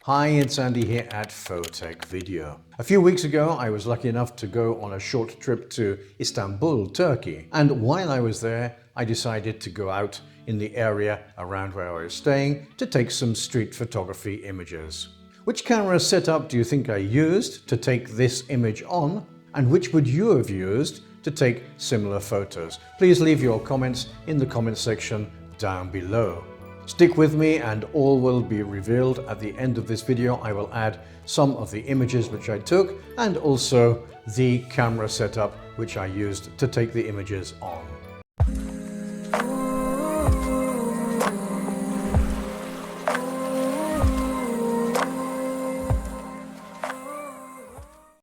Hi, it's Andy here at Photech Video. A few weeks ago, I was lucky enough to go on a short trip to Istanbul, Turkey. And while I was there, I decided to go out in the area around where I was staying to take some street photography images. Which camera setup do you think I used to take this image on? And which would you have used to take similar photos? Please leave your comments in the comment section down below. Stick with me and all will be revealed at the end of this video. I will add some of the images which I took and also the camera setup which I used to take the images on.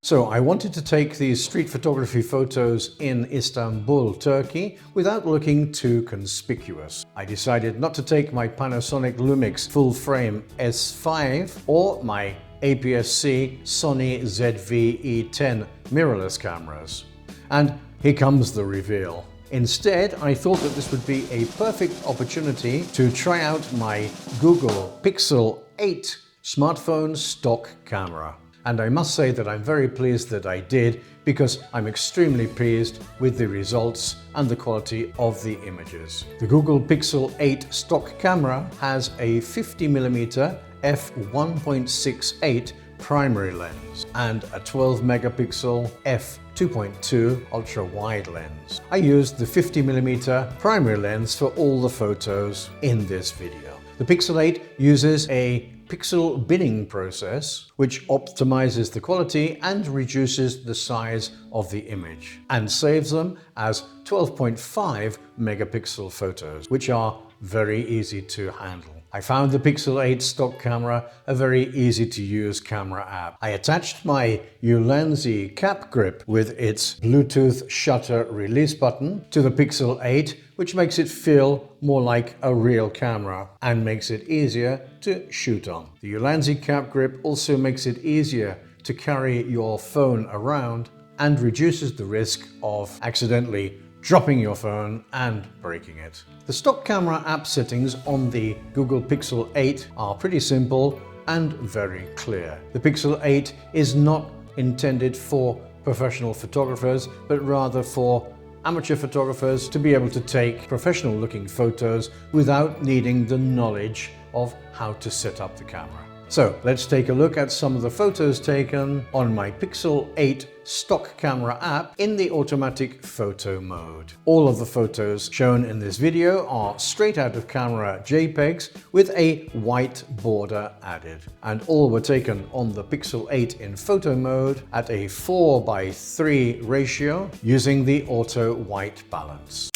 So I wanted to take these street photography photos in Istanbul, Turkey, without looking too conspicuous. I decided not to take my Panasonic Lumix full-frame S5 or my APS-C Sony ZV-E10 mirrorless cameras. And here comes the reveal. Instead, I thought that this would be a perfect opportunity to try out my Google Pixel 8 smartphone stock camera. And I must say that I'm very pleased that I did, because I'm extremely pleased with the results and the quality of the images. The Google Pixel 8 stock camera has a 50mm f1.68 primary lens and a 12MP f2.2 ultra-wide lens. I used the 50mm primary lens for all the photos in this video. The Pixel 8 uses a pixel binning process which optimizes the quality and reduces the size of the image and saves them as 12.5 megapixel photos, which are very easy to handle. I found the Pixel 8 stock camera a very easy to use camera app. I attached my Ulanzi CapGrip with its Bluetooth shutter release button to the Pixel 8, which makes it feel more like a real camera and makes it easier to shoot on. The Ulanzi CapGrip also makes it easier to carry your phone around and reduces the risk of accidentally dropping your phone and breaking it. The stock camera app settings on the Google Pixel 8 are pretty simple and very clear. The Pixel 8 is not intended for professional photographers, but rather for amateur photographers to be able to take professional looking photos without needing the knowledge of how to set up the camera. So let's take a look at some of the photos taken on my Pixel 8 stock camera app in the automatic photo mode. All of the photos shown in this video are straight out of camera JPEGs with a white border added. And all were taken on the Pixel 8 in photo mode at a 4:3 ratio using the auto white balance.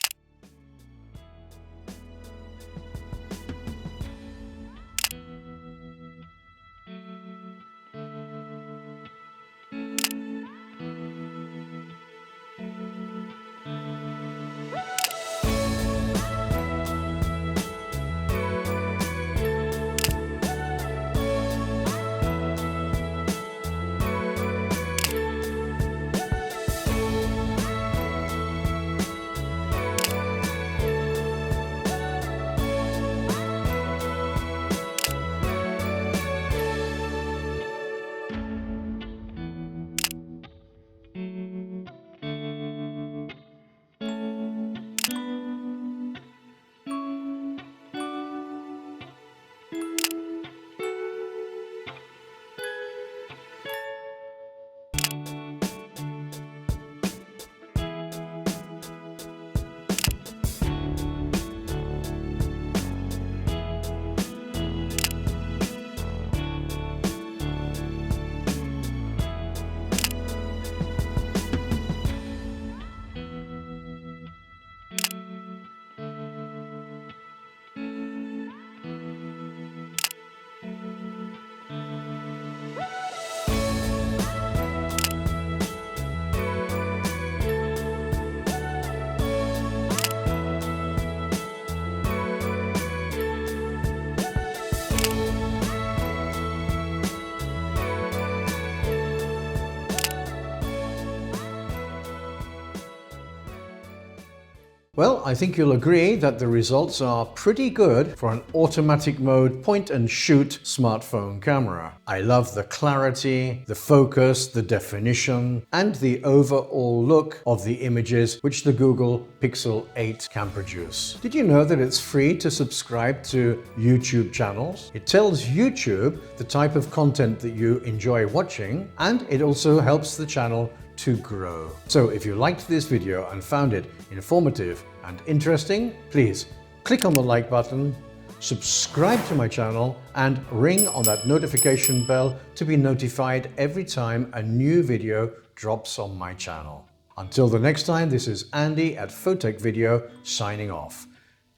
Well, I think you'll agree that the results are pretty good for an automatic mode point-and-shoot smartphone camera. I love the clarity, the focus, the definition, and the overall look of the images which the Google Pixel 8 can produce. Did you know that it's free to subscribe to YouTube channels? It tells YouTube the type of content that you enjoy watching, and it also helps the channel to grow. So if you liked this video and found it informative and interesting, please click on the like button, subscribe to my channel, and ring on that notification bell to be notified every time a new video drops on my channel. Until the next time, this is Andy at Photech Video signing off.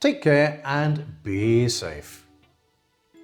Take care and be safe.